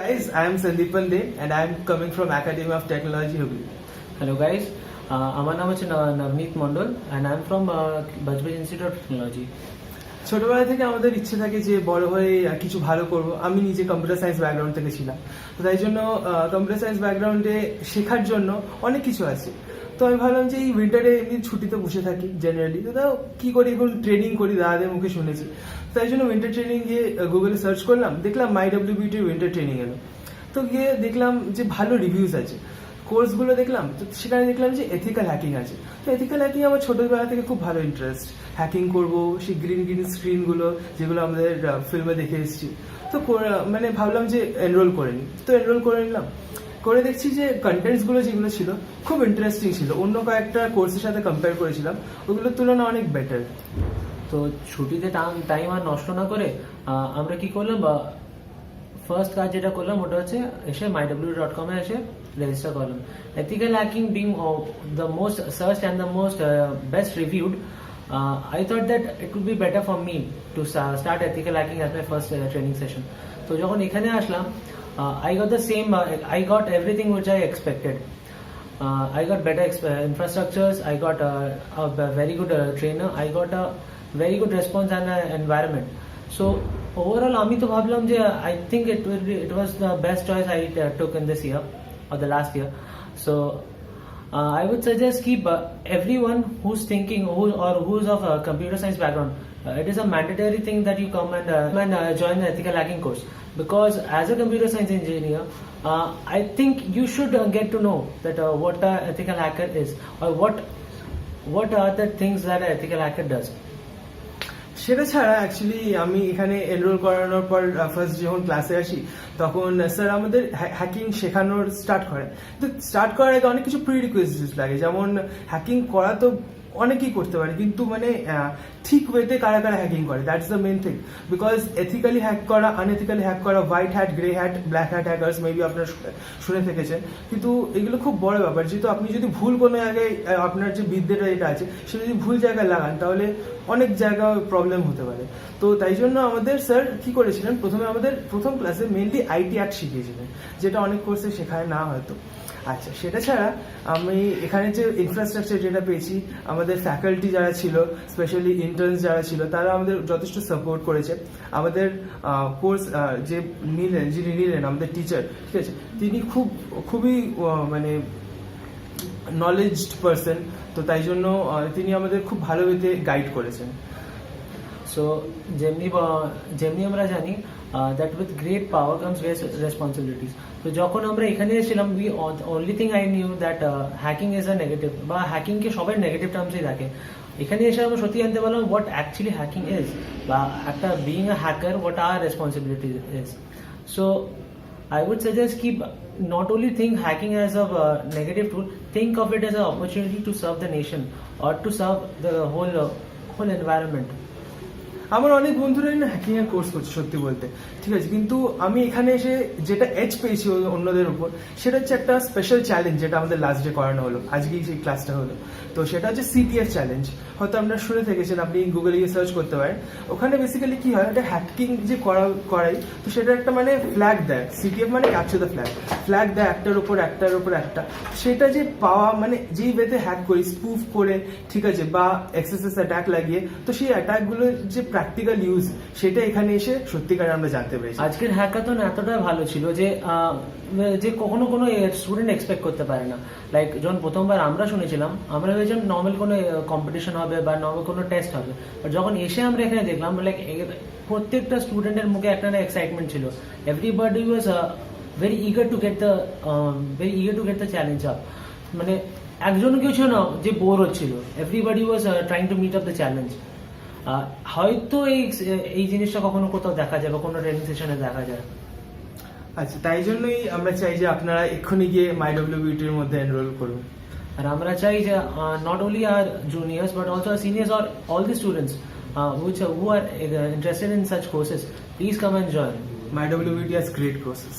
Guys, I am Sandipan and I am coming from Academy of Technology, Hubli. Hello guys, আমার নাম হচ্ছে Nabaneet Mondal and I am from Budge Institute of Technology. ছোটবেলা থেকে আমাদের ইচ্ছে থাকে যে বড় হয়ে কিছু ভালো করব। আমি নিজে কম্পিউটার সায়েন্স ব্যাকগ্রাউন্ড থেকে ছিলাম, তো তাই জন্য কম্পিউটার সায়েন্স ব্যাকগ্রাউন্ডে শেখার জন্য অনেক কিছু আছে। তো আমি ভাবলাম যে এই উইন্টারে এমনি ছুটিতে বসে থাকি জেনারেলি, তো তাও কি করি, এখন ট্রেনিং করি, দাদাদের মুখে শুনেছি। তাই জন্য উইন্টার ট্রেনিং গিয়ে গুগলে সার্চ করলাম, দেখলাম Mywbut উইন্টার ট্রেনিং এলো। তো গিয়ে দেখলাম যে ভালো রিভিউজ আছে, কোর্সগুলো দেখলাম, তো সেখানে দেখলাম যে এথিক্যাল হ্যাকিং আছে। তো এথিক্যাল হ্যাকিং আমার ছোটবেলা থেকে খুব ভালো ইন্টারেস্ট, হ্যাকিং করব, সেই গ্রিন গ্রিন স্ক্রিনগুলো যেগুলো আমাদের ফিল্মে দেখে এসেছি। তো মানে ভাবলাম যে এনরোল করে নিই, তো এনরোল করে নিলাম। করে দেখছি যে কন্টেন্টসগুলো যেগুলো ছিল খুব ইন্টারেস্টিং ছিল, অন্য কয়েকটা কোর্সের সাথে কম্পেয়ার করেছিলাম, ওগুলোর তুলনায় অনেক বেটার। তো ছুটিতে টাইম আর নষ্ট না করে আমরা কি করলাম, ফার্স্ট কাজ যেটা করলাম ওটা হচ্ছে এসে mywbut.com এ এসে রেজিস্টার করলাম। Ethical hacking being the most searched and the most best reviewed, I thought that it would be better for me to start ethical hacking as my first training session. তো যখন এখানে আসলাম, I got the same, I got everything which I expected. I got better infrastructures, I got a very good trainer, I got a very good response and environment. So overall আমি তো ভাবলাম যে I think it was the best choice I took in this year or the last year. So I would suggest keep everyone who's thinking who's of a computer science background, it is a mandatory thing that you come and join the ethical hacking course, because as a computer science engineer I think you should get to know that what an ethical hacker is, or what are the things that an ethical hacker does. সেটা ছাড়া actually আমি এখানে enrol করানোর পর first যখন ক্লাসে আসি তখন স্যার আমাদের হ্যাকিং শেখানোর স্টার্ট করে। তো স্টার্ট করার আগে অনেক কিছু প্রিরিকুইজিটস লাগে, যেমন হ্যাকিং করা তো অনেকেই করতে পারে, কিন্তু মানে ঠিক ওয়েতে কারা কারা হ্যাকিং করে, that's the main thing. Because ethically hack করা, আনএথিক্যালি হ্যাক করা, white hat, grey hat, black hat hackers maybe আপনারা শুনে থেকেছেন, কিন্তু এগুলো খুব বড় ব্যাপার। যেহেতু আপনি যদি ভুল কোনো জায়গায় আপনার যে বিদ্যেটা যেটা আছে সেটা যদি ভুল জায়গায় লাগান তাহলে অনেক জায়গায় প্রবলেম হতে পারে। তো তাই জন্য আমাদের স্যার কি করেছিলেন, প্রথমে আমাদের প্রথম ক্লাসে মেনলি আইটি অ্যাক্ট শিখিয়েছিলেন, যেটা অনেক কোর্সে শেখায় না হয়তো। আচ্ছা, সেটা ছাড়া আমি এখানে যে ইনফ্রাস্ট্রাকচার যেটা পেয়েছি, আমাদের ফ্যাকাল্টি যারা ছিল, স্পেশালি ইন্টার্নস যারা ছিল, তারা আমাদের যথেষ্ট সাপোর্ট করেছে। আমাদের কোর্স যিনি নিলেন আমাদের টিচার, ঠিক আছে, তিনি খুবই মানে নলেজড পারসন, তো তাই জন্য তিনি আমাদের খুব ভালোভাবে গাইড করেছেন। সো যেমনি আমরা জানি that with great power comes great responsibilities. তো যখন আমরা এখানে এসেছিলাম, only thing I knew that hacking is a negative, বা hacking কে সবাই নেগেটিভ টার্মসই দেখে। এখানে এসে আমরা সত্যি জানতে পারলাম what actually hacking is, বা একটা being a hacker what our responsibility is. So I would suggest keep not only think hacking as a negative tool, think of it as an opportunity to serve the nation or to serve the whole environment. আমার অনেক বন্ধুরাই না hacking এর course করছে সত্যি বলতে, ঠিক আছে, কিন্তু আমি এখানে এসে যেটা এজ পেয়েছি অন্যদের উপর, সেটা হচ্ছে একটা স্পেশাল চ্যালেঞ্জ, যেটা আমাদের লাস্ট ডে করানো হলো, আজকেই সেই ক্লাসটা হলো। তো সেটা হচ্ছে সিটিএফ চ্যালেঞ্জ, হয়তো আপনারা শুনে থেকেছেন, আপনি গুগলে গিয়ে সার্চ করতে পারেন। ওখানে বেসিক্যালি কি হয়, একটা হ্যাকিং যে করাই, তো সেটা একটা মানে ফ্ল্যাগ দেয়, সিটিএফ মানে ক্যাপচার দ্য ফ্ল্যাগ দেয় একটার উপর একটা, সেটা যে পাওয়া মানে যেই ওয়েতে হ্যাক করি, স্পুফ করে, ঠিক আছে, বা এক্সএসএস অ্যাটাক লাগিয়ে, তো সেই অ্যাটাকগুলো যে প্র্যাকটিক্যাল ইউজ, সেটা এখানে এসে সত্যিকারে আমরা জানতে পেরেছি। আজকের হ্যাকাথন এতটা ভালো ছিল যে কখনো কোনো স্টুডেন্ট এক্সপেক্ট করতে পারে না। লাইক যখন প্রথমবার আমরা শুনেছিলাম, আমরা ভেবেছিলাম নর্মাল কোনো কম্পিটিশন হবে বা নর্মাল কোনো টেস্ট হবে, বাট যখন এসে আমরা এখানে দেখলাম, লাইক প্রত্যেকটা স্টুডেন্টের মুখে একটা না এক্সাইটমেন্ট ছিল। Everybody was very eager to get the challenge up. মানে একজন কেউ ছিল না যে বোর হচ্ছিল, everybody was trying to meet up the challenge. হয়তো এই জিনিসটা কখনো কোথাও দেখা যায় বা কোনো ট্রেনিং সেশনে দেখা যায়। আচ্ছা, তাই জন্যই আমরা চাই যে আপনারা এক্ষুনি গিয়ে Mywbut এর মধ্যে এনরোল করুন। আর আমরা চাই যে not only our juniors but also our seniors or all the students who are interested in such courses, please come and join. Mywbut has great courses.